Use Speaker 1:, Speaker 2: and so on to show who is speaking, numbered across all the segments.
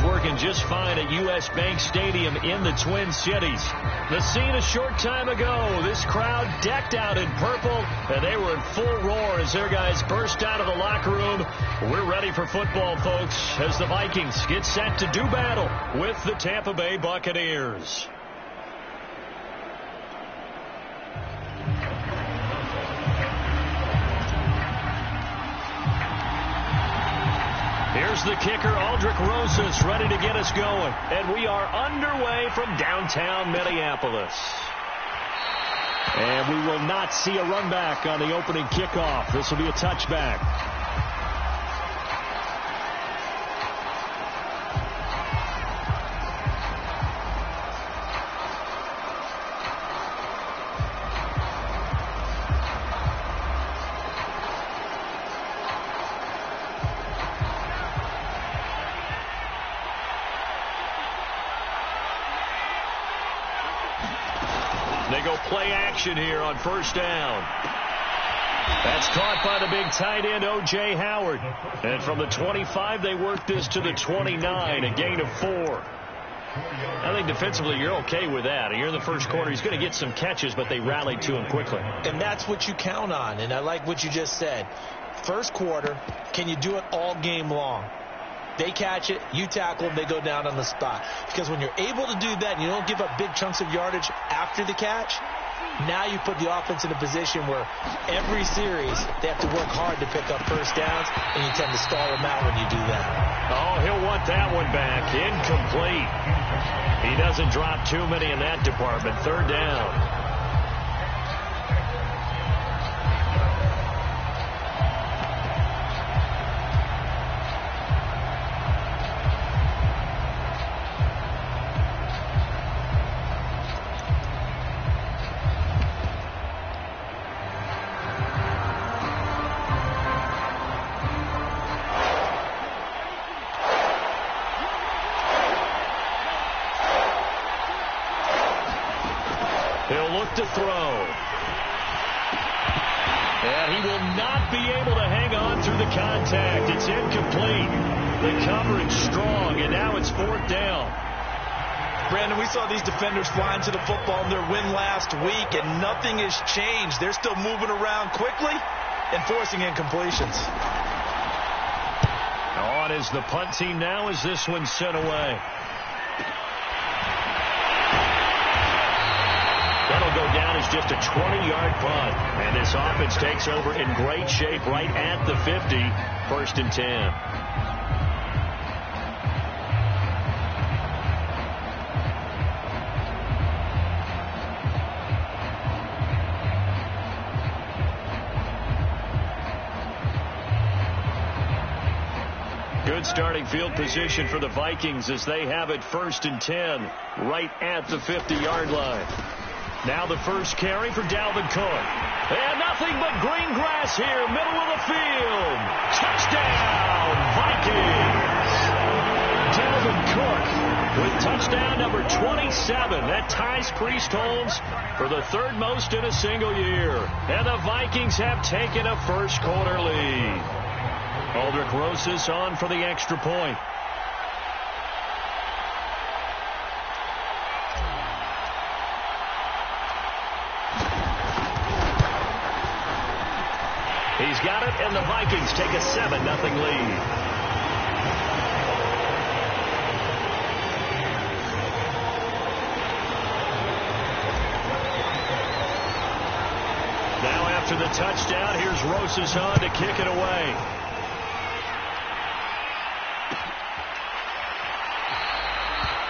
Speaker 1: is working just fine at U.S. Bank Stadium in the Twin Cities. The scene a short time ago. This crowd decked out in purple, and they were in full roar as their guys burst out of the locker room. We're ready for football, folks, as the Vikings get set to do battle with the Tampa Bay Buccaneers. Here's the kicker, Aldrich Rosas, ready to get us going. And we are underway from downtown Minneapolis. And we will not see a run back on the opening kickoff. This will be a touchback. They go play action here on first down. That's caught by the big tight end, O.J. Howard. And from the 25, they work this to the 29, a gain of 4. I think defensively you're okay with that. You're in the first quarter. He's going to get some catches, but they rallied to him quickly.
Speaker 2: And that's what you count on, and I like what you just said. First quarter, can you do it all game long? They catch it, you tackle them, they go down on the spot. Because when you're able to do that and you don't give up big chunks of yardage after the catch, now you put the offense in a position where every series they have to work hard to pick up first downs, and you tend to stall them out when you do that.
Speaker 1: Oh, he'll want that one back. Incomplete. He doesn't drop too many in that department. Third down. He'll look to throw. And he will not be able to hang on through the contact. It's incomplete. The coverage strong, and now it's fourth down.
Speaker 2: Brandon, we saw these defenders flying to the football in their win last week, and nothing has changed. They're still moving around quickly and forcing incompletions.
Speaker 1: On is the punt team now as this one's sent away. That'll go down as just a 20-yard punt. And this offense takes over in great shape right at the 50. First and 10. Good starting field position for the Vikings as they have it first and 10 right at the 50-yard line. Now the first carry for Dalvin Cook. And nothing but green grass here, middle of the field. Touchdown, Vikings. Dalvin Cook with touchdown number 27. That ties Priest Holmes for the third most in a single year. And the Vikings have taken a first quarter lead. Aldrich Rosas on for the extra point. He's got it, and the Vikings take a 7-0 lead. Now after the touchdown, here's Rosas on to kick it away.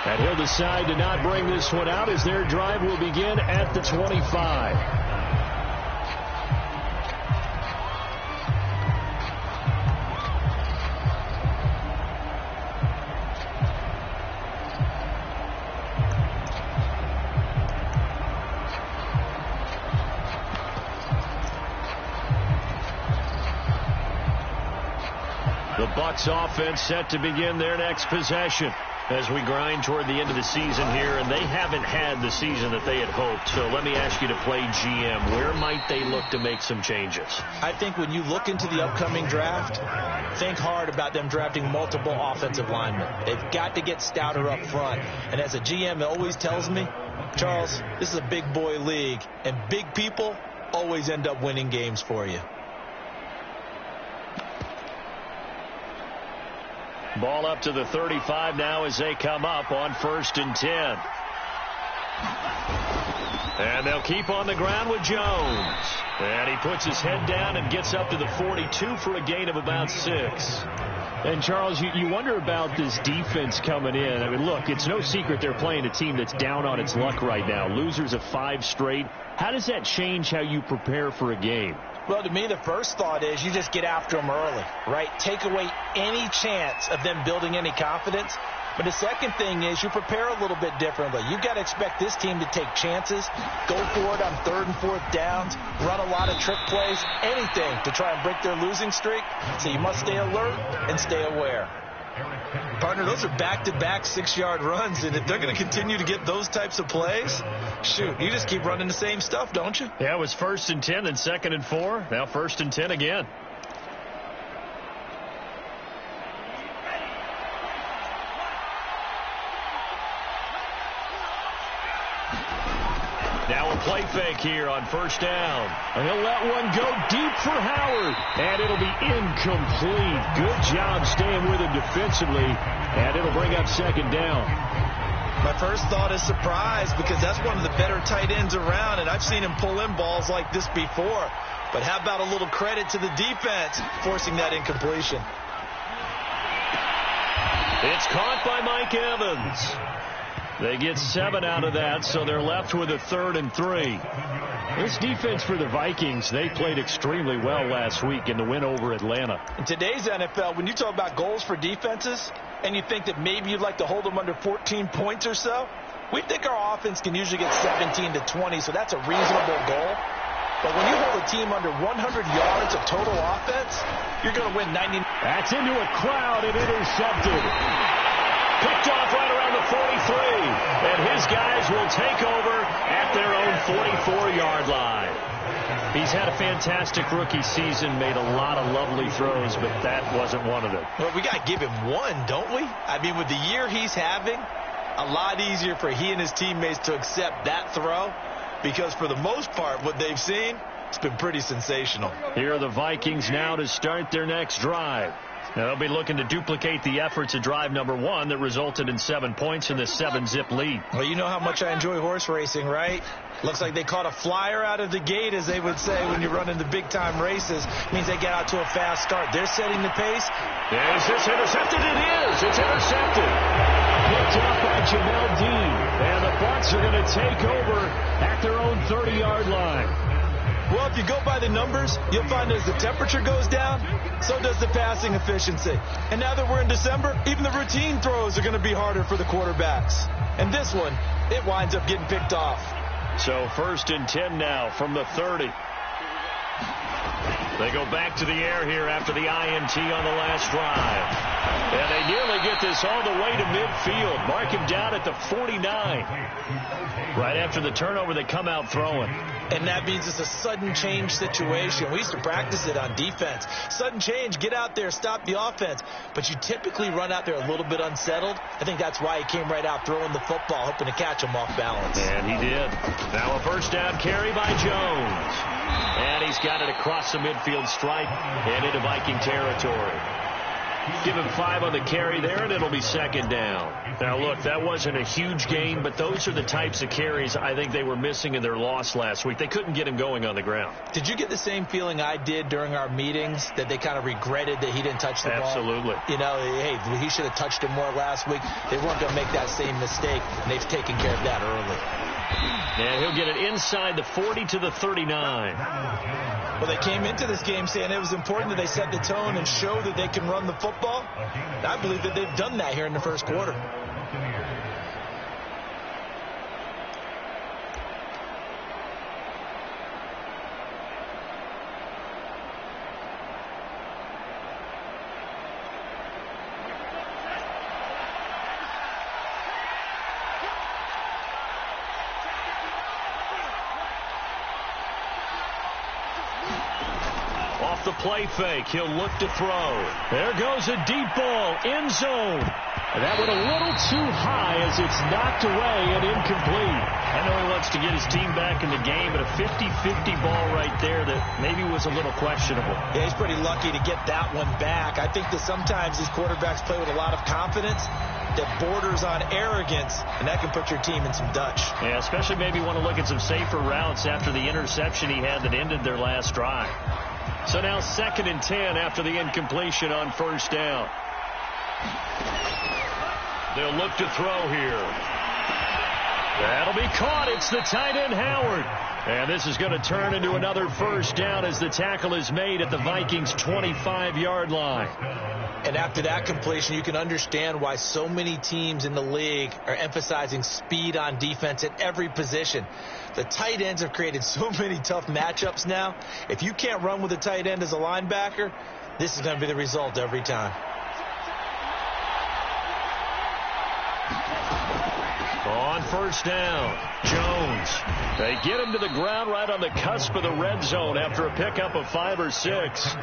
Speaker 1: And he'll decide to not bring this one out as their drive will begin at the 25. The Bucs offense set to begin their next possession. as we grind toward the end of the season here, and they haven't had the season that they had hoped. So let me ask you to play GM. Where might they look to make some changes?
Speaker 2: I think when you look into the upcoming draft, think hard about them drafting multiple offensive linemen. They've got to get stouter up front. And as a GM, it always tells me, Charles, this is a big boy league, and big people always end up winning games for you.
Speaker 1: Ball up to the 35 now as they come up on 1st and 10. And they'll keep on the ground with Jones. And he puts his head down and gets up to the 42 for a gain of about 6.
Speaker 3: And, Charles, you wonder about this defense coming in. I mean, look, it's no secret they're playing a team that's down on its luck right now. Losers of 5 straight. How does that change how you prepare for a game?
Speaker 2: Well, to me, the first thought is you just get after them early, right? Take away any chance of them building any confidence. But the second thing is you prepare a little bit differently. You've got to expect this team to take chances, go for it on 3rd and 4th downs, run a lot of trick plays, anything to try and break their losing streak. So you must stay alert and stay aware. Partner, those are back-to-back 6-yard runs, and if they're going to continue to get those types of plays, shoot, you just keep running the same stuff, don't you?
Speaker 1: Yeah, it was 1st and 10, then 2nd and 4, now 1st and 10 again. Now a play fake here on 1st down.
Speaker 3: And he'll let one go deep for Howard.
Speaker 1: And it'll be incomplete. Good job staying with him defensively. And it'll bring up 2nd down.
Speaker 2: My first thought is surprise, because that's one of the better tight ends around, and I've seen him pull in balls like this before. But how about a little credit to the defense forcing that incompletion?
Speaker 1: It's caught by Mike Evans. They get 7 out of that, so they're left with a 3rd and 3.
Speaker 3: This defense for the Vikings, they played extremely well last week in the win over Atlanta.
Speaker 2: In today's NFL, when you talk about goals for defenses, and you think that maybe you'd like to hold them under 14 points or so, we think our offense can usually get 17 to 20, so that's a reasonable goal. But when you hold a team under 100 yards of total offense, you're going to win 90.
Speaker 3: That's into a crowd and intercepted.
Speaker 1: Picked off right around the 43. And his guys will take over at their own 44-yard line. He's had a fantastic rookie season, made a lot of lovely throws, but that wasn't one of them.
Speaker 2: Well, we got to give him one, don't we? I mean, with the year he's having, a lot easier for he and his teammates to accept that throw, because for the most part, what they've seen, it's been pretty sensational.
Speaker 1: Here are the Vikings now to start their next drive. Now they'll be looking to duplicate the efforts of drive number 1 that resulted in 7 points in this 7-zip lead.
Speaker 2: Well, you know how much I enjoy horse racing, right? Looks like they caught a flyer out of the gate, as they would say when you're running the big-time races. Means they get out to a fast start. They're setting the pace.
Speaker 1: Is this intercepted? It is. It's intercepted.
Speaker 3: Picked up by Jamel Dean.
Speaker 1: And the Bucs are going to take over at their own 30-yard line.
Speaker 2: Well, if you go by the numbers, you'll find as the temperature goes down, so does the passing efficiency. And now that we're in December, even the routine throws are going to be harder for the quarterbacks. And this one, it winds up getting picked off.
Speaker 1: So 1st and 10 now from the 30. They go back to the air here after the INT on the last drive. And they nearly get this all the way to midfield. Mark him down at the 49. Right after the turnover, they come out throwing.
Speaker 2: And that means it's a sudden change situation. We used to practice it on defense. Sudden change, get out there, stop the offense. But you typically run out there a little bit unsettled. I think that's why he came right out throwing the football, hoping to catch him off balance.
Speaker 1: And he did. Now a 1st down carry by Jones. And he's got it across the midfield stripe and into Viking territory. Give him 5 on the carry there, and it'll be 2nd down. Now, look, that wasn't a huge gain, but those are the types of carries I think they were missing in their loss last week. They couldn't get him going on the ground.
Speaker 2: Did you get the same feeling I did during our meetings, that they kind of regretted that he didn't touch the ball?
Speaker 1: Absolutely.
Speaker 2: You know, hey, he should have touched it more last week. They weren't going to make that same mistake, and they've taken care of that early.
Speaker 1: And he'll get it inside the 40 to the 39.
Speaker 2: Well, they came into this game saying it was important that they set the tone and show that they can run the football. And I believe that they've done that here in the first quarter.
Speaker 1: off the play fake. He'll look to throw. There goes a deep ball. End zone.
Speaker 3: And that went a little too high as it's knocked away and incomplete.
Speaker 1: I know he wants to get his team back in the game, but a 50-50 ball right there that maybe was a little questionable.
Speaker 2: Yeah, he's pretty lucky to get that one back. I think that sometimes these quarterbacks play with a lot of confidence that borders on arrogance, and that can put your team in some Dutch.
Speaker 1: Yeah, especially maybe want to look at some safer routes after the interception he had that ended their last drive. So now 2nd and 10 after the incompletion on 1st down. They'll look to throw here. That'll be caught. It's the tight end, Howard. And this is going to turn into another 1st down as the tackle is made at the Vikings' 25-yard line.
Speaker 2: And after that completion, you can understand why so many teams in the league are emphasizing speed on defense at every position. The tight ends have created so many tough matchups now. If you can't run with a tight end as a linebacker, this is going to be the result every time.
Speaker 1: On 1st down, Jones. They get him to the ground right on the cusp of the red zone after a pickup of 5 or 6.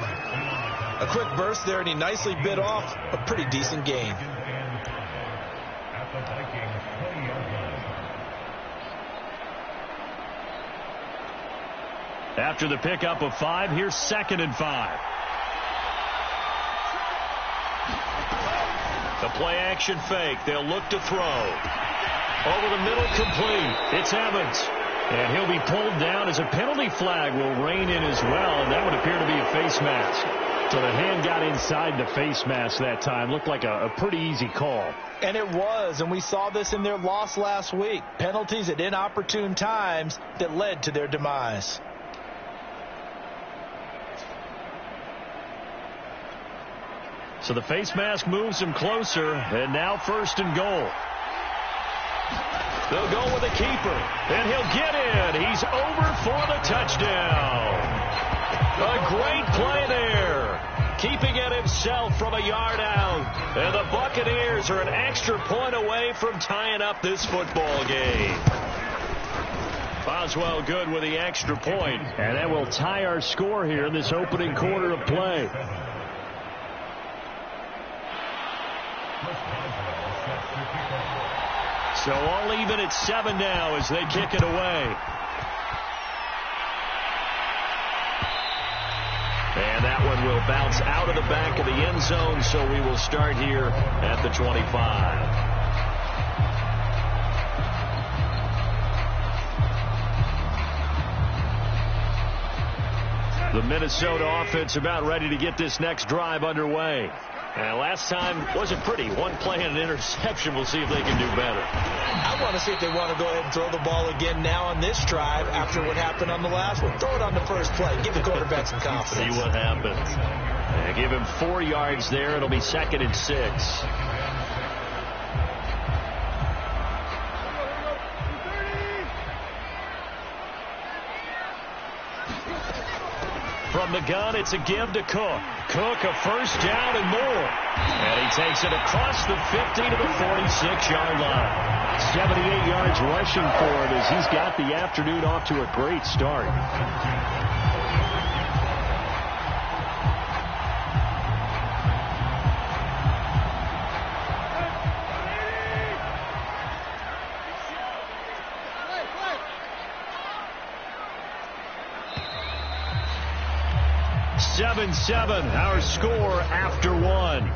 Speaker 2: A quick burst there, and he nicely bit off a pretty decent gain.
Speaker 1: After the pickup of 5, here's 2nd and 5. The play action fake. They'll look to throw. Over the middle, complete. It's Evans. And he'll be pulled down as a penalty flag will rein in as well, and that would appear to be a face mask.
Speaker 3: So the hand got inside the face mask that time. Looked like a pretty easy call.
Speaker 2: And it was, and we saw this in their loss last week. Penalties at inopportune times that led to their demise.
Speaker 1: So the face mask moves him closer, and now 1st and goal. They'll go with a keeper, and he'll get in. He's over for the touchdown. A great play there, keeping it himself from a yard out. And the Buccaneers are an extra point away from tying up this football game. Boswell good with the extra point.
Speaker 3: And that will tie our score here in this opening quarter of play.
Speaker 1: So all even at 7 now as they kick it away. And that one will bounce out of the back of the end zone, so we will start here at the 25. The Minnesota offense about ready to get this next drive underway. And last time wasn't pretty. One play and an interception. We'll see if they can do better.
Speaker 2: I want to see if they want to go ahead and throw the ball again now on this drive after what happened on the last one. Throw it on the first play. Give the quarterback some confidence.
Speaker 1: See what happens. And give him 4 yards there. It'll be 2nd and 6. From the gun, it's a give to Cook. Cook, a 1st down and more. And he takes it across the 50 to the 46-yard line.
Speaker 3: 78 yards rushing for him as he's got the afternoon off to a great start.
Speaker 1: Seven, our score after 1.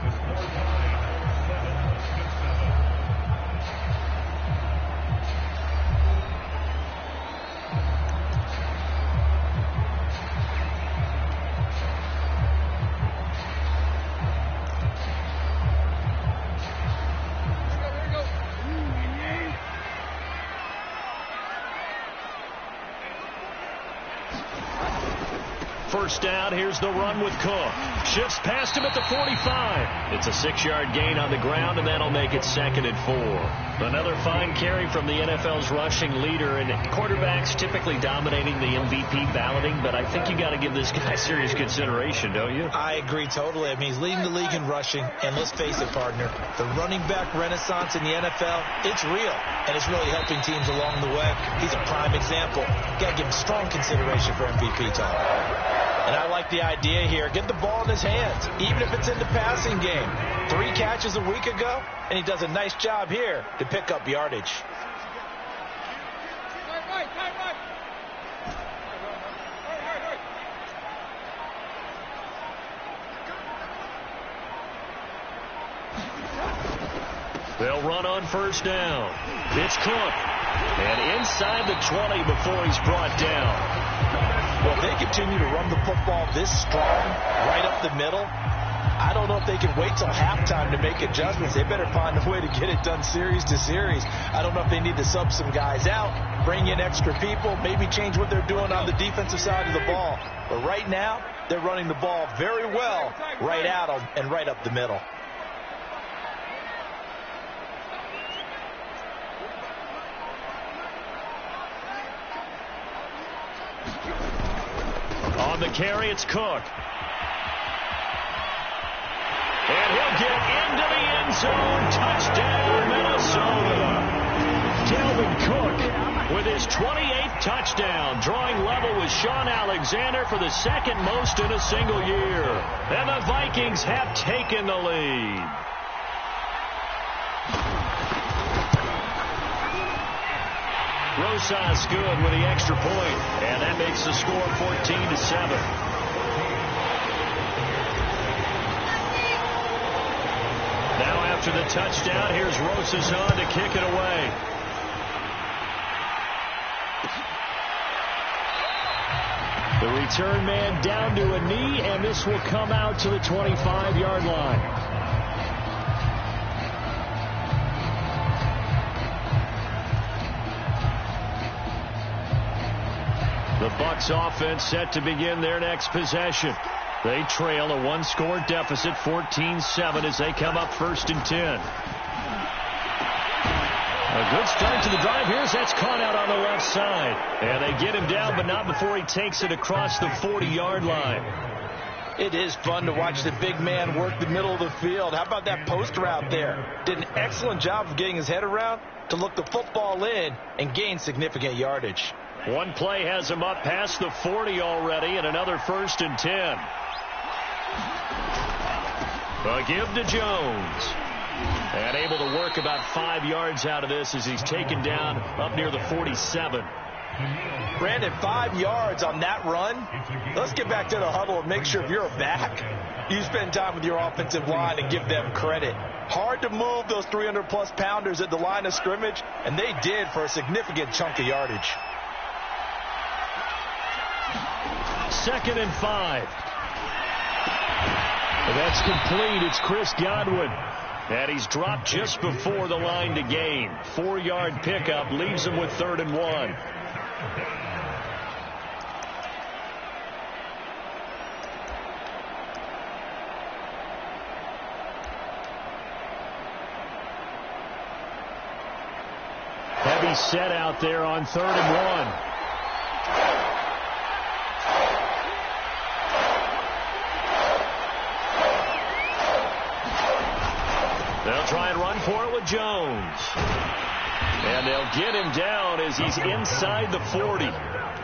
Speaker 1: First down, here's the run with Cook. Shifts past him at the 45. It's a 6-yard gain on the ground, and that'll make it 2nd and 4. Another fine carry from the NFL's rushing leader, and quarterbacks typically dominating the MVP balloting, but I think you got to give this guy serious consideration, don't you?
Speaker 2: I agree totally. I mean, he's leading the league in rushing, and let's face it, partner, the running back renaissance in the NFL, it's real, and it's really helping teams along the way. He's a prime example. Got to give him strong consideration for MVP talk. And I like the idea here. Get the ball in his hands, even if it's in the passing game. 3 catches a week ago, and he does a nice job here to pick up yardage.
Speaker 1: They'll run on first down. It's Cook. And inside the 20 before he's brought down.
Speaker 2: Well, if they continue to run the football this strong, right up the middle, I don't know if they can wait till halftime to make adjustments. They better find a way to get it done series to series. I don't know if they need to sub some guys out, bring in extra people, maybe change what they're doing on the defensive side of the ball. But right now, they're running the ball very well right at them and right up the middle.
Speaker 1: On the carry, it's Cook. And he'll get into the end zone. Touchdown, Minnesota. Dalvin Cook with his 28th touchdown, drawing level with Sean Alexander for the second most in a single year. And the Vikings have taken the lead. Rosas good with the extra point, and that makes the score 14-7. Now after the touchdown, here's Rosas on to kick it away. The return man down to a knee, and this will come out to the 25-yard line. The Bucs offense set to begin their next possession. They trail a 1-score deficit, 14-7, as they come up first and 10. A good start to the drive here as that's caught out on the left side. And they get him down, but not before he takes it across the 40-yard line.
Speaker 2: It is fun to watch the big man work the middle of the field. How about that post route there? Did an excellent job of getting his head around to look the football in and gain significant yardage.
Speaker 1: One play has him up past the 40 already, and another first and 10. A give to Jones. And able to work about 5 yards out of this as he's taken down up near the 47.
Speaker 2: Brandon, 5 yards on that run. Let's get back to the huddle and make sure if you're a back, you spend time with your offensive line and give them credit. Hard to move those 300-plus pounders at the line of scrimmage, and they did for a significant chunk of yardage.
Speaker 1: 2nd and 5. That's complete. It's Chris Godwin. And he's dropped just before the line to gain. 4-yard pickup leaves him with 3rd and 1. Heavy set out there on 3rd and 1. They'll try and run for it with Jones. And they'll get him down as he's inside the 40.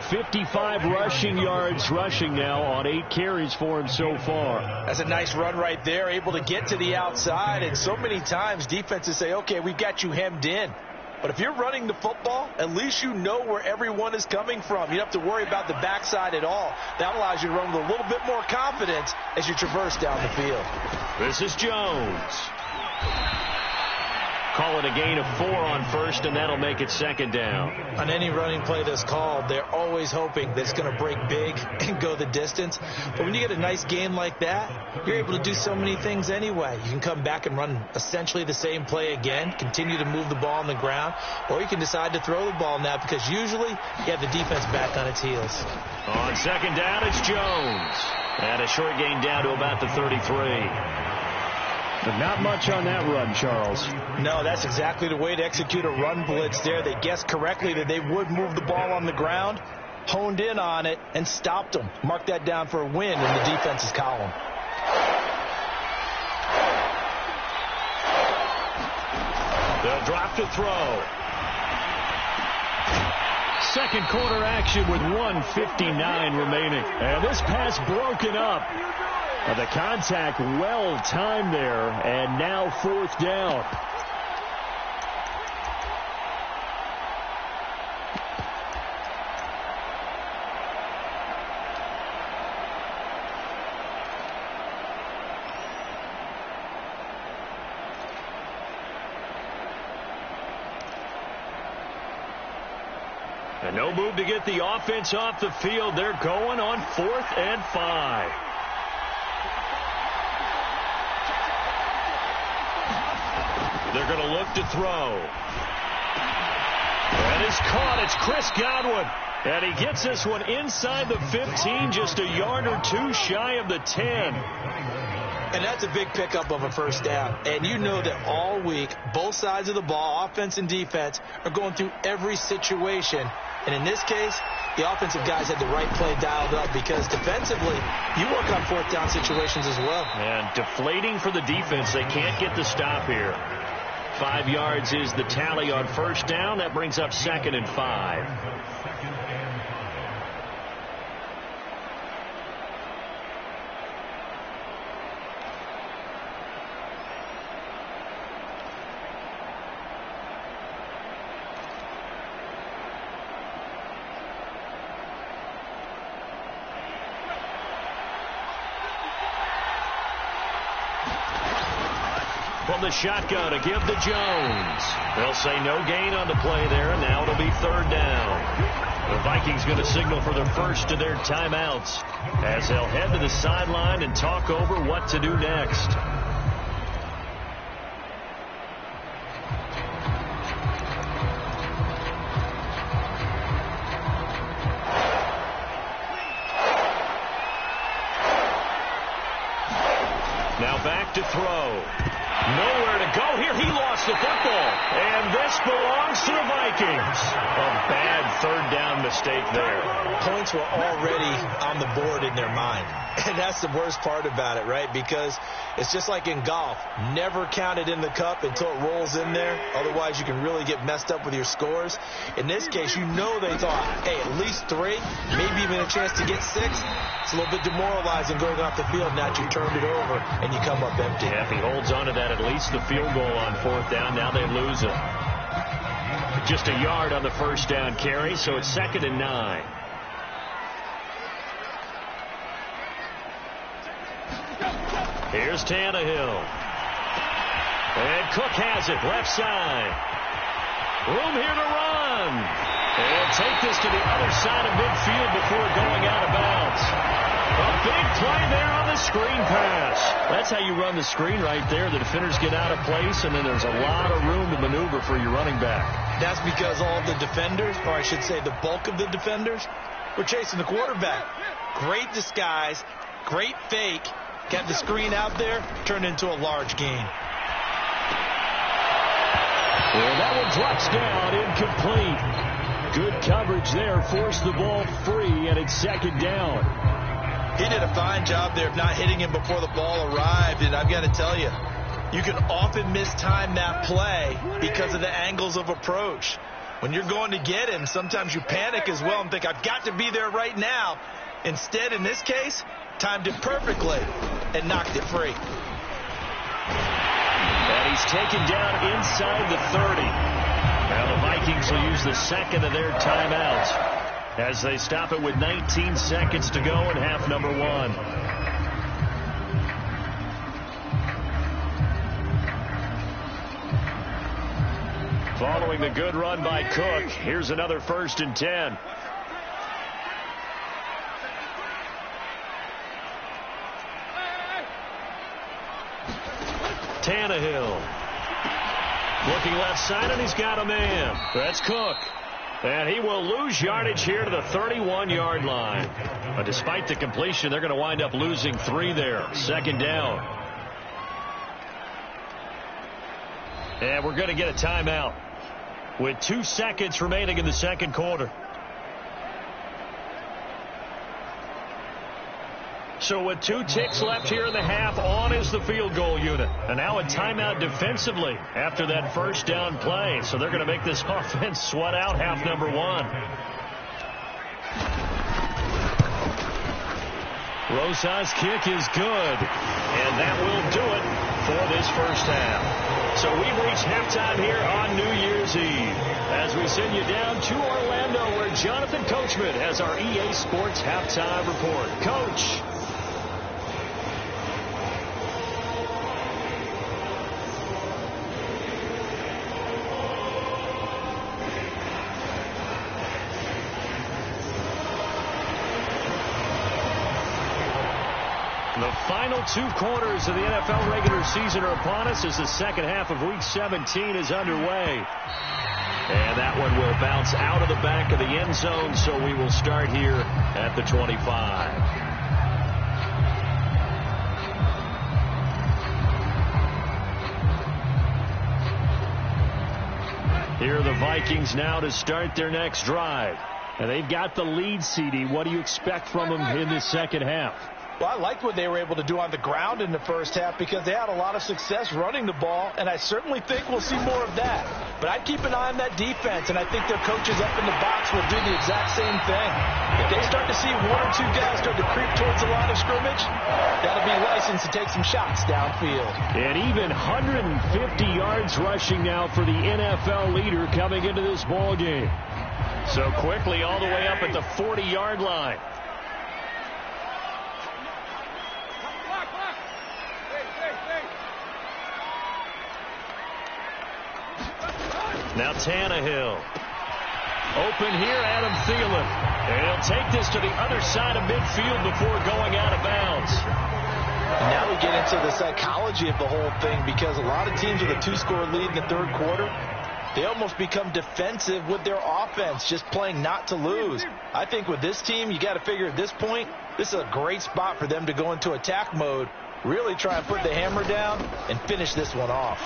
Speaker 1: 55 rushing yards rushing now on 8 carries for him so far.
Speaker 2: That's a nice run right there, able to get to the outside. And so many times defenses say, okay, we've got you hemmed in. But if you're running the football, at least you know where everyone is coming from. You don't have to worry about the backside at all. That allows you to run with a little bit more confidence as you traverse down the field.
Speaker 1: This is Jones. Call it a gain of 4 on first, and that'll make it 2nd down.
Speaker 2: On any running play that's called, they're always hoping that it's going to break big and go the distance. But when you get a nice game like that, you're able to do so many things anyway. You can come back and run essentially the same play again, continue to move the ball on the ground, or you can decide to throw the ball now because usually you have the defense back on its heels.
Speaker 1: On 2nd down, it's Jones. And a short gain down to about the 33.
Speaker 3: But not much on that run, Charles.
Speaker 2: No, that's exactly the way to execute a run blitz there. They guessed correctly that they would move the ball on the ground, honed in on it, and stopped them. Mark that down for a win in the defense's column. They'll drop to throw.
Speaker 1: second quarter action with 1:59 remaining. And this pass broken up. The contact well timed there, and now fourth down. And no move to get the offense off the field. They're going on 4th and 5. They're going to look to throw. And it's caught. It's Chris Godwin. And he gets this one inside the 15, just a yard or two shy of the 10.
Speaker 2: And that's a big pickup of a first down. And you know that all week, both sides of the ball, offense and defense, are going through every situation. And in this case, the offensive guys had the right play dialed up because defensively, you work on fourth down situations as well.
Speaker 1: And deflating for the defense. They can't get the stop here. 5 yards is the tally on first down. That brings up 2nd and 5. From the shotgun to give to Jones. They'll say no gain on the play there, and now it'll be 3rd down. The Vikings going to signal for the first of their timeouts as they'll head to the sideline and talk over what to do next. Now back to throw. Nowhere to go here. He lost the football. And this belongs to the Vikings. A bad 3rd down mistake there.
Speaker 2: Points were already on the board in their mind. And that's the worst part about it, right? Because it's just like in golf. Never count it in the cup until it rolls in there. Otherwise, you can really get messed up with your scores. In this case, you know they thought, hey, at least 3, maybe even a chance to get 6. It's a little bit demoralizing going off the field now that you turned it over and you come up empty.
Speaker 1: Yeah, if he holds on to that, at least the field goal on 4th down. Now they lose it. Just a yard on the first down carry, so it's 2nd and 9. Here's Tannehill. And Cook has it, left side. Room here to run. And take this to the other side of midfield before going out of bounds. A big play there on the screen pass. That's how you run the screen right there. The defenders get out of place, and then there's a lot of room to maneuver for your running back.
Speaker 2: That's because all the defenders, or I should say the bulk of the defenders, were chasing the quarterback. Great disguise, great fake. Got the screen out there, turned into a large gain.
Speaker 1: Well, that one drops down, incomplete. Good coverage there, forced the ball free, and it's 2nd down.
Speaker 2: He did a fine job there of not hitting him before the ball arrived, and I've got to tell you, you can often mistime that play because of the angles of approach. When you're going to get him, sometimes you panic as well and think, I've got to be there right now. Instead, in this case, timed it perfectly and knocked it free.
Speaker 1: And he's taken down inside the 30. Now the Vikings will use the 2nd of their timeouts as they stop it with 19 seconds to go in half number 1. Following the good run by Cook, here's another 1st and 10. Tannehill. Looking left side, and he's got a man. That's Cook. And he will lose yardage here to the 31-yard line. But despite the completion, they're going to wind up losing 3 there. 2nd down. And we're going to get a timeout with 2 seconds remaining in the 2nd quarter. So with 2 ticks left here in the half, on is the field goal unit. And now a timeout defensively after that first down play. So they're going to make this offense sweat out half number 1. Rosas' kick is good, and that will do it for this first half. So we've reached halftime here on New Year's Eve as we send you down to Orlando where Jonathan Coachman has our EA Sports halftime report. Coach. The final 2 quarters of the NFL regular season are upon us as the second half of Week 17 is underway. And that one will bounce out of the back of the end zone, so we will start here at the 25. Here are the Vikings now to start their next drive. And they've got the lead, CD. What do you expect from them in this second half?
Speaker 2: Well, I liked what they were able to do on the ground in the first half because they had a lot of success running the ball, and I certainly think we'll see more of that. But I'd keep an eye on that defense, and I think their coaches up in the box will do the exact same thing. If they start to see 1 or 2 guys start to creep towards the line of scrimmage, that'll be licensed to take some shots downfield.
Speaker 1: And even 150 yards rushing now for the NFL leader coming into this ball game. So quickly all the way up at the 40-yard line. Now Tannehill. Open here, Adam Thielen. And he'll take this to the other side of midfield before going out of bounds.
Speaker 2: And now we get into the psychology of the whole thing because a lot of teams with a 2-score lead in the third quarter, they almost become defensive with their offense, just playing not to lose. I think with this team, you got to figure at this point, this is a great spot for them to go into attack mode, really try and put the hammer down and finish this one off.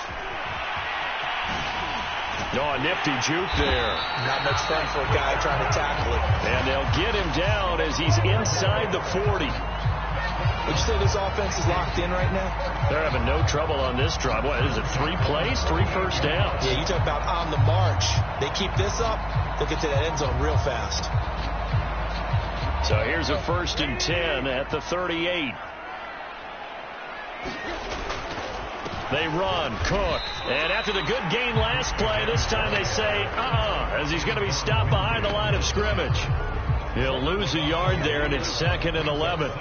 Speaker 1: Oh, a nifty juke there.
Speaker 2: Not much fun for a guy trying to tackle it.
Speaker 1: And they'll get him down as he's inside the 40.
Speaker 2: Would you say this offense is locked in right now?
Speaker 1: They're having no trouble on this drive. What is it, 3 plays, 3 first downs?
Speaker 2: Yeah, you talk about on the march. They keep this up, they'll get to that end zone real fast.
Speaker 1: So here's a 1st and 10 at the 38. They run, Cook, and after the good gain last play, this time they say, as he's going to be stopped behind the line of scrimmage. He'll lose a yard there, and it's 2nd and 11.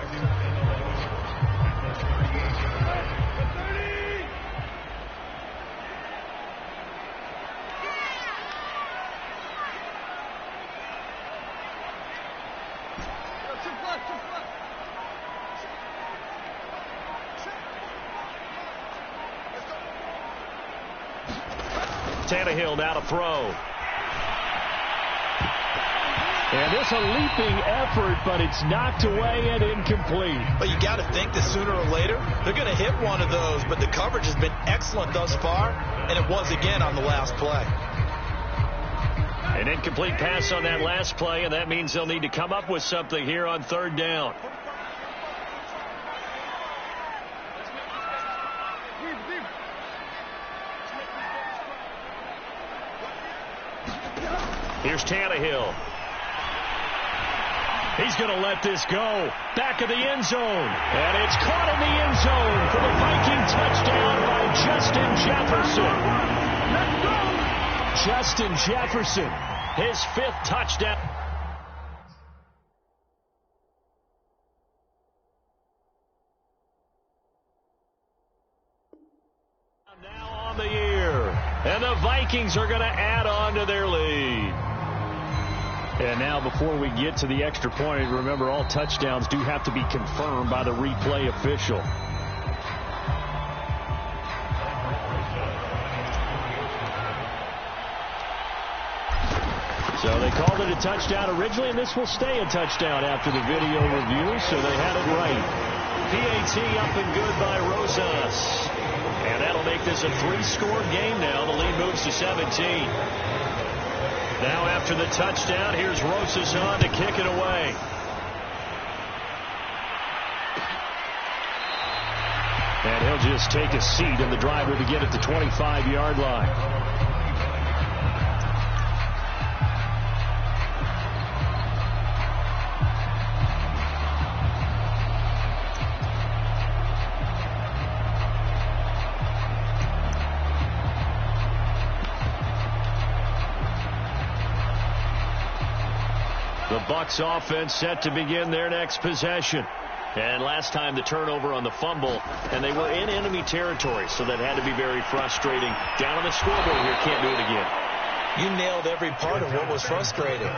Speaker 1: Tannehill now to throw. And this a leaping effort, but it's knocked away and incomplete.
Speaker 2: But you got to think that sooner or later, they're going to hit one of those, but the coverage has been excellent thus far, and it was again on the last play.
Speaker 1: An incomplete pass on that last play, and that means they'll need to come up with something here on 3rd down. Here's Tannehill. He's going to let this go. Back of the end zone. And it's caught in the end zone for the Viking touchdown by Justin Jefferson. Justin Jefferson, his 5th touchdown. Now on the year. And the Vikings are going to add on to their lead. And now before we get to the extra point, remember all touchdowns do have to be confirmed by the replay official. So they called it a touchdown originally, and this will stay a touchdown after the video review, so they had it right. PAT up and good by Rosas. And that'll make this a 3-score game now. The lead moves to 17. Now after the touchdown, here's Rosas on to kick it away. And he'll just take a seat, and the drive will begin at the 25-yard line. The Bucs offense set to begin their next possession. And last time the turnover on the fumble, and they were in enemy territory, so that had to be very frustrating. Down on the scoreboard here, can't do it again.
Speaker 2: You nailed every part of what was frustrating.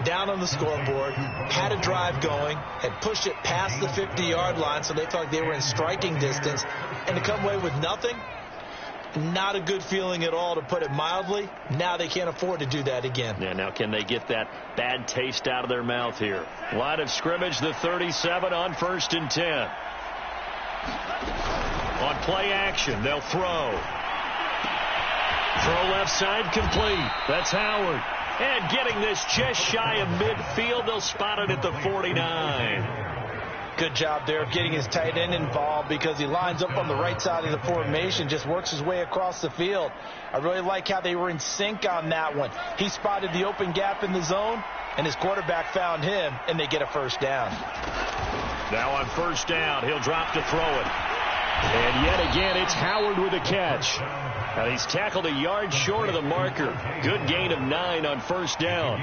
Speaker 2: Down on the scoreboard, had a drive going, had pushed it past the 50-yard line, so they felt like they were in striking distance, and to come away with nothing, not a good feeling at all, to put it mildly. Now they can't afford to do that again.
Speaker 1: Yeah, now can they get that bad taste out of their mouth here? Line of scrimmage, the 37 on 1st and 10. On play action, they'll throw. Throw left side, complete. That's Howard. And getting this just shy of midfield, they'll spot it at the 49.
Speaker 2: Good job there of getting his tight end involved, because he lines up on the right side of the formation, just works his way across the field. I really like how they were in sync on that one. He spotted the open gap in the zone, and his quarterback found him, and they get a first down.
Speaker 1: Now on first down, he'll drop to throw it. And yet again, it's Howard with a catch. Now he's tackled a yard short of the marker. Good gain of 9 on first down.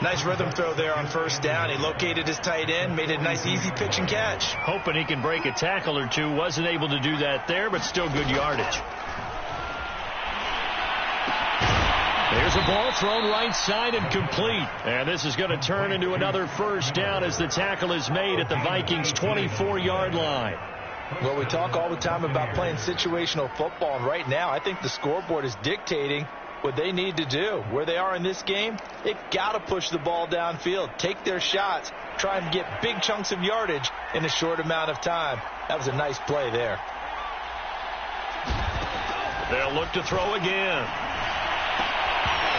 Speaker 2: Nice rhythm throw there on first down. He located his tight end, made a nice easy pitch and catch.
Speaker 1: Hoping he can break a tackle or two. Wasn't able to do that there, but still good yardage. There's a ball thrown right side and complete. And this is going to turn into another first down as the tackle is made at the Vikings' 24-yard line.
Speaker 2: Well, we talk all the time about playing situational football, and right now I think the scoreboard is dictating what they need to do. Where they are in this game, they've got to push the ball downfield, take their shots, try and get big chunks of yardage in a short amount of time. That was a nice play there.
Speaker 1: They'll look to throw again.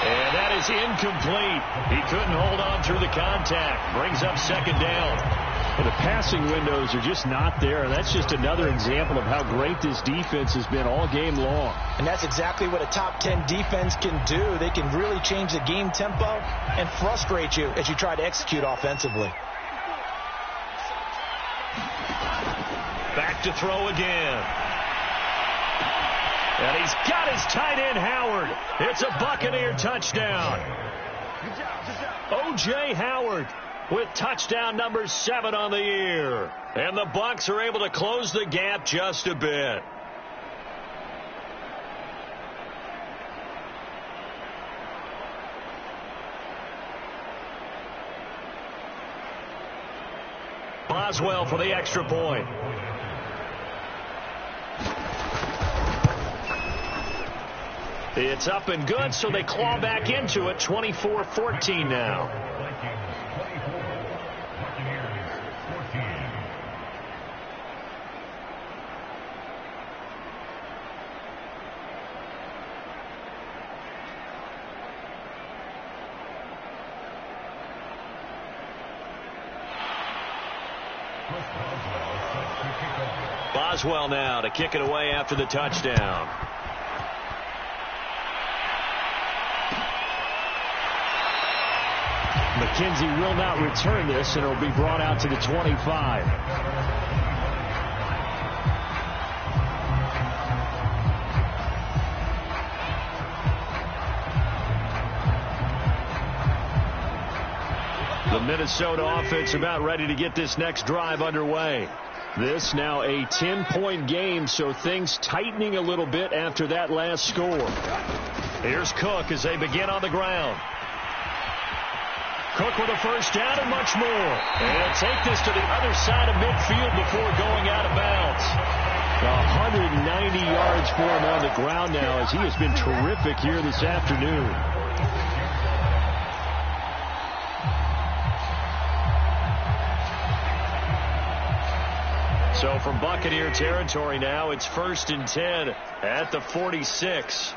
Speaker 1: And that is incomplete. He couldn't hold on through the contact. Brings up second down.
Speaker 3: Well, the passing windows are just not there. That's just another example of how great this defense has been all game long.
Speaker 2: And that's exactly what a top 10 defense can do. They can really change the game tempo and frustrate you as you try to execute offensively.
Speaker 1: Back to throw again. And he's got his tight end, Howard. It's a Buccaneer touchdown. O.J. Howard with touchdown number 7 on the year. And the Bucs are able to close the gap just a bit. Boswell for the extra point. It's up and good, so they claw back into it. 24-14 now. Boswell now to kick it away after the touchdown.
Speaker 3: McKenzie will not return this, and it will be brought out to the 25.
Speaker 1: The Minnesota offense about ready to get this next drive underway. This now a 10-point game, so things tightening a little bit after that last score. Here's Cook as they begin on the ground. Cook with a first down and much more. And take this to the other side of midfield before going out of bounds. 190 yards for him on the ground now, as he has been terrific here this afternoon. So from Buccaneer territory now, it's 1st and 10 at the 46.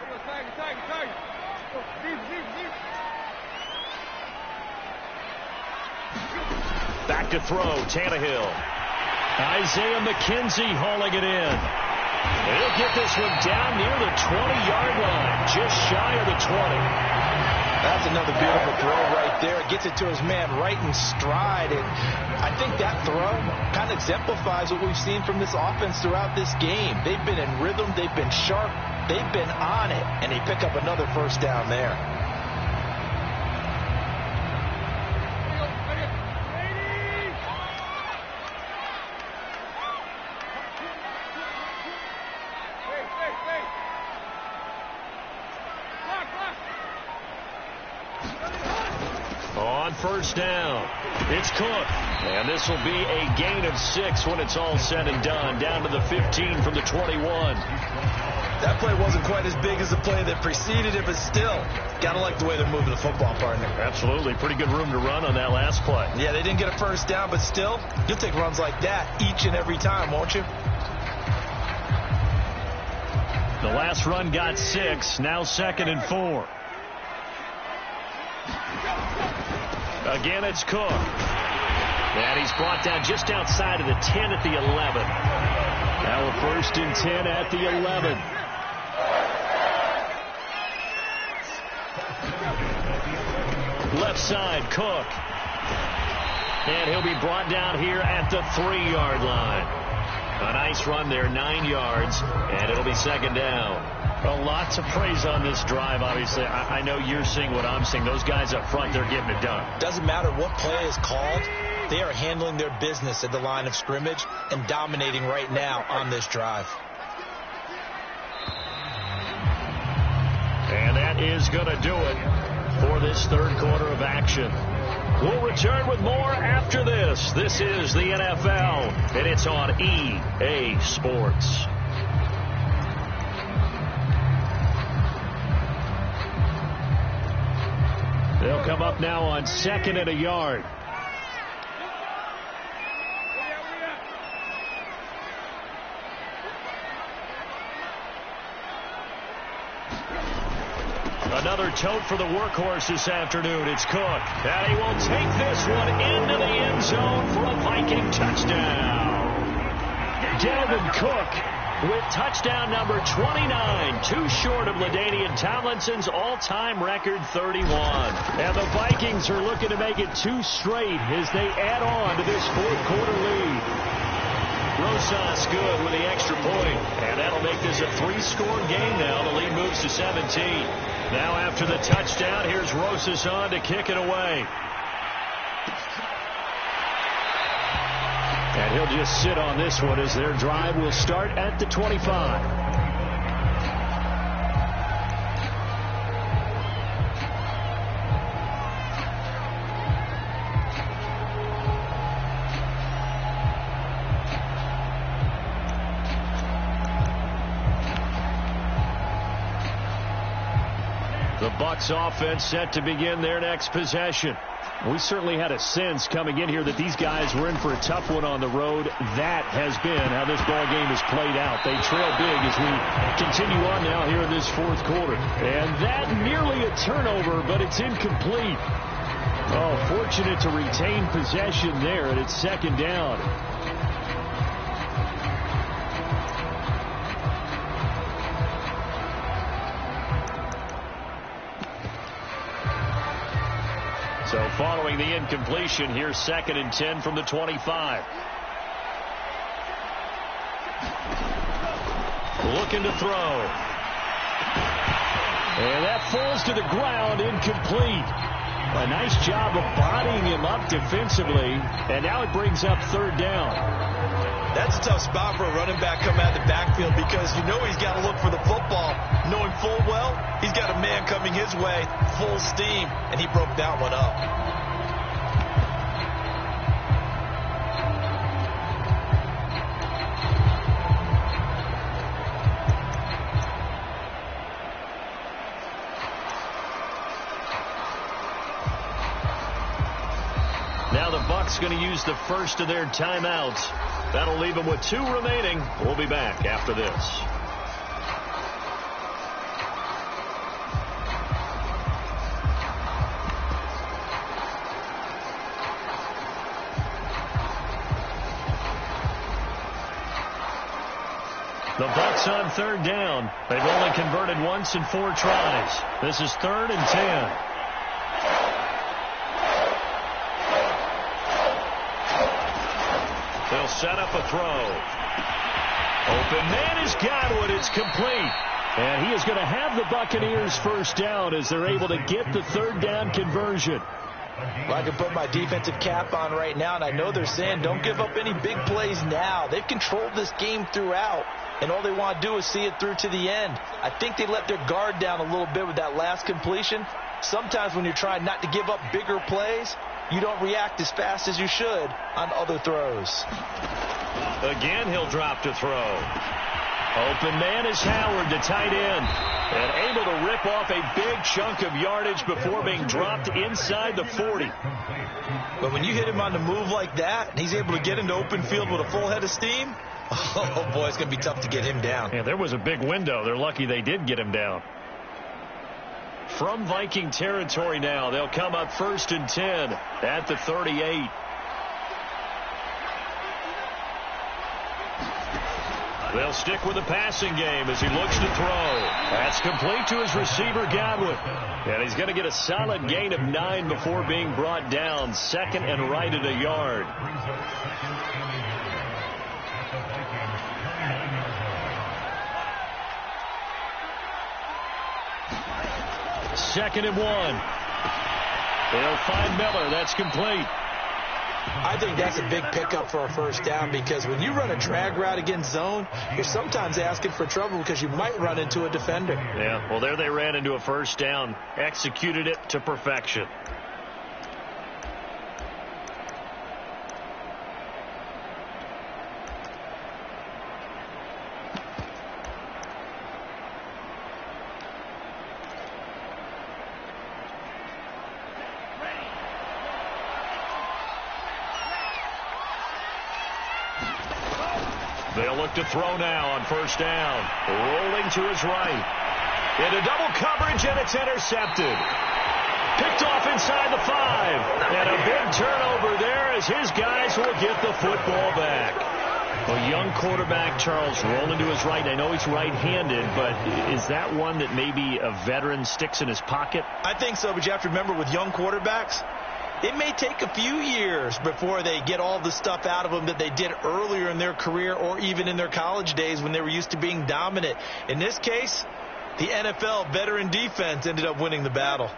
Speaker 1: Back to throw, Tannehill. Isaiah McKenzie hauling it in. He'll get this one down near the 20-yard line, just shy of the 20.
Speaker 2: That's another beautiful throw right there. Gets it to his man right in stride. And I think that throw kind of exemplifies what we've seen from this offense throughout this game. They've been in rhythm. They've been sharp. They've been on it. And they pick up another first down there.
Speaker 1: On first down, it's Cook. And this will be a gain of 6 when it's all said and done. Down to the 15 from the 21.
Speaker 2: That play wasn't quite as big as the play that preceded it, but still, got to like the way they're moving the football, partner.
Speaker 1: Absolutely. Pretty good room to run on that last play.
Speaker 2: Yeah, they didn't get a first down, but still, you'll take runs like that each and every time, won't you?
Speaker 1: The last run got 6. Now 2nd and 4. Again, it's Cook. And he's brought down just outside of the 10 at the 11. Now a 1st and 10 at the 11. Left side, Cook. And he'll be brought down here at the 3-yard line. A nice run there, 9 yards, and it'll be 2nd down. Well, lots of praise on this drive, obviously. I know you're seeing what I'm seeing. Those guys up front, they're getting it done.
Speaker 2: Doesn't matter what play is called. They are handling their business at the line of scrimmage and dominating right now on this drive.
Speaker 1: And that is going to do it for this 3rd quarter of action. We'll return with more after this. This is the NFL, and it's on EA Sports. They'll come up now on 2nd and a yard. Another tote for the workhorse this afternoon. It's Cook. And he will take this one into the end zone for a Viking touchdown. Dalvin Cook with touchdown number 29, too short of LaDainian Tomlinson's all-time record 31. And the Vikings are looking to make it 2 straight as they add on to this 4th quarter lead. Rosas good with the extra point, and that'll make this a 3-score game now. The lead moves to 17. Now after the touchdown, here's Rosas on to kick it away. And he'll just sit on this one as their drive will start at the 25. The Bucs offense set to begin their next possession. We certainly had a sense coming in here that these guys were in for a tough one on the road. That has been how this ball game has played out. They trail big as we continue on now here in this 4th quarter. And that nearly a turnover, but it's incomplete. Oh, fortunate to retain possession there, and it's 2nd down. So following the incompletion, here's 2nd and 10 from the 25. Looking to throw. And that falls to the ground, incomplete. A nice job of bodying him up defensively, and now it brings up 3rd down.
Speaker 2: That's a tough spot for a running back coming out of the backfield because you know he's got to look for the football, knowing full well he's got a man coming his way, full steam, and he broke that one up.
Speaker 1: Now the Bucs going to use the first of their timeouts. That'll leave them with 2 remaining. We'll be back after this. The Bucs on 3rd down. They've only converted once in 4 tries. This is 3rd and 10. They'll set up a throw. Open man is Godwin. It's complete. And he is going to have the Buccaneers first down as they're able to get the 3rd down conversion.
Speaker 2: Well, I can put my defensive cap on right now, and I know they're saying don't give up any big plays now. They've controlled this game throughout. and all they want to do is see it through to the end. I think they let their guard down a little bit with that last completion. Sometimes when you're trying not to give up bigger plays, you don't react as fast as you should on other throws.
Speaker 1: Again, he'll drop to throw. Open man is Howard, the tight end, and able to rip off a big chunk of yardage before being dropped inside the 40.
Speaker 2: But when you hit him on the move like that, and he's able to get into open field with a full head of steam, oh, boy, it's going to be tough to get him down.
Speaker 1: Yeah, there was a big window. They're lucky they did get him down. From Viking territory now, they'll come up 1st and 10 at the 38. They'll stick with the passing game as he looks to throw. That's complete to his receiver, Godwin. And he's going to get a solid gain of 9 before being brought down. 2nd and right at a yard. Second and 1. They'll find Miller. That's complete.
Speaker 2: I think that's a big pickup for a first down, because when you run a drag route against zone, you're sometimes asking for trouble because you might run into a defender.
Speaker 1: Yeah, well, there they ran into a first down, executed it to perfection. They'll look to throw now on first down. Rolling to his right. Into double coverage, and it's intercepted. Picked off inside the 5. And a big turnover there as his guys will get the football back. A young quarterback, Charles, rolling to his right. I know he's right-handed, but is that one that maybe a veteran sticks in his pocket?
Speaker 2: I think so, but you have to remember with young quarterbacks, it may take a few years before they get all the stuff out of them that they did earlier in their career or even in their college days when they were used to being dominant. In this case, the NFL veteran defense ended up winning the battle.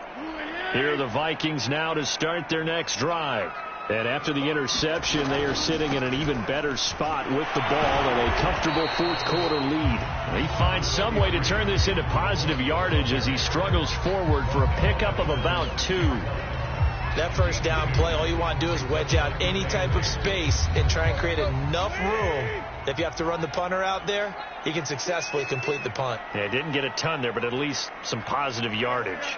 Speaker 1: Here are the Vikings now to start their next drive. And after the interception, they are sitting in an even better spot with the ball and a comfortable fourth-quarter lead. He finds some way to turn this into positive yardage as he struggles forward for a pickup of about 2.
Speaker 2: That first down play, all you want to do is wedge out any type of space and try and create enough room that if you have to run the punter out there, he can successfully complete the punt.
Speaker 1: Yeah, didn't get a ton there, but at least some positive yardage.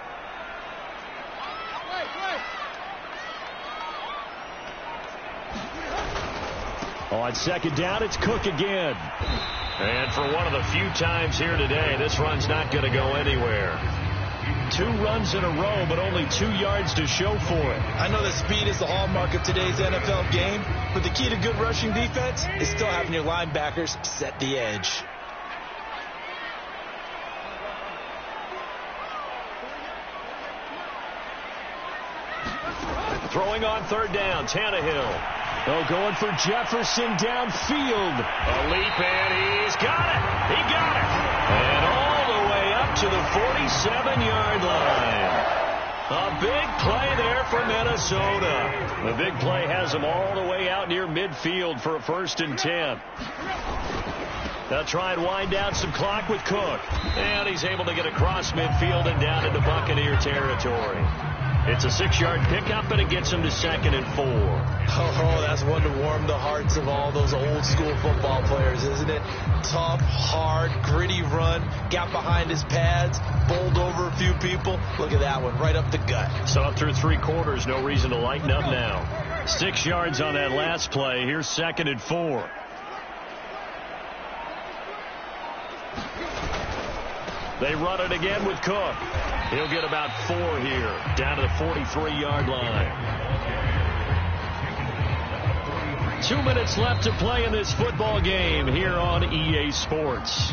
Speaker 1: On second down, it's Cook again. And for one of the few times here today, this run's not going to go anywhere. 2 runs in a row, but only 2 yards to show for it.
Speaker 2: I know that speed is the hallmark of today's NFL game, but the key to good rushing defense is still having your linebackers set the edge.
Speaker 1: Throwing on third down, Tannehill. Oh, going for Jefferson downfield. A leap, and he's got it. He got it. And all the way up to the 47-yard line. A big play there for Minnesota. The big play has them all the way out near midfield for a 1st and 10. They'll try and wind down some clock with Cook. And he's able to get across midfield and down into Buccaneer territory. It's a 6-yard pickup, and it gets him to 2nd and 4.
Speaker 2: Oh, that's one to warm the hearts of all those old-school football players, isn't it? Tough, hard, gritty run, got behind his pads, bowled over a few people. Look at that one, right up the gut.
Speaker 1: So up through 3 quarters, no reason to lighten up now. 6 yards on that last play. Here's 2nd and 4. They run it again with Cook. He'll get about 4 here, down to the 43-yard line. 2 minutes left to play in this football game here on EA Sports.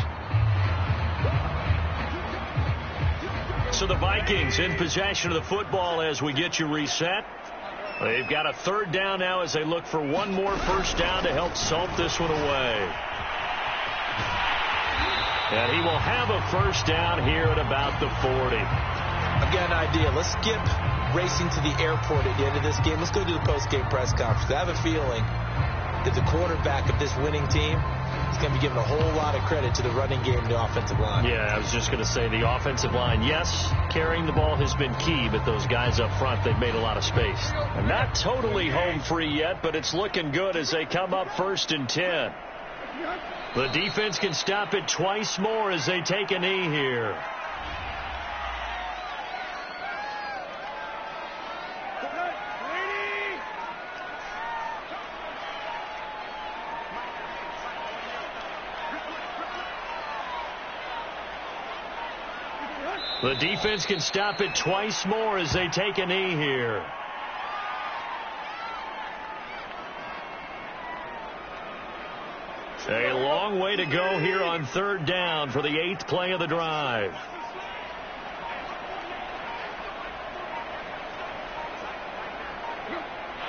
Speaker 1: So the Vikings in possession of the football as we get you reset. They've got a 3rd down now as they look for one more first down to help salt this one away. And he will have a first down here at about the 40.
Speaker 2: I've got an idea. Let's skip racing to the airport at the end of this game. Let's go to the post-game press conference. I have a feeling as a quarterback of this winning team, he's going to be giving a whole lot of credit to the running game and the offensive line.
Speaker 1: Yeah, I was just going to say the offensive line, yes, carrying the ball has been key, but those guys up front, they've made a lot of space. And not totally home free yet, but it's looking good as they come up 1st and 10. The defense can stop it twice more as they take a knee here. The defense can stop it twice more as they take a knee here. A long way to go here on 3rd down for the 8th play of the drive.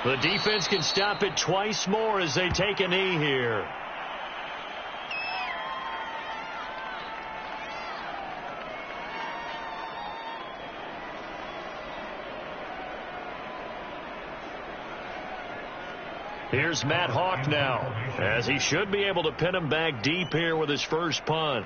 Speaker 1: The defense can stop it twice more as they take a knee here. Here's Matt Hawk now, as he should be able to pin him back deep here with his first punt.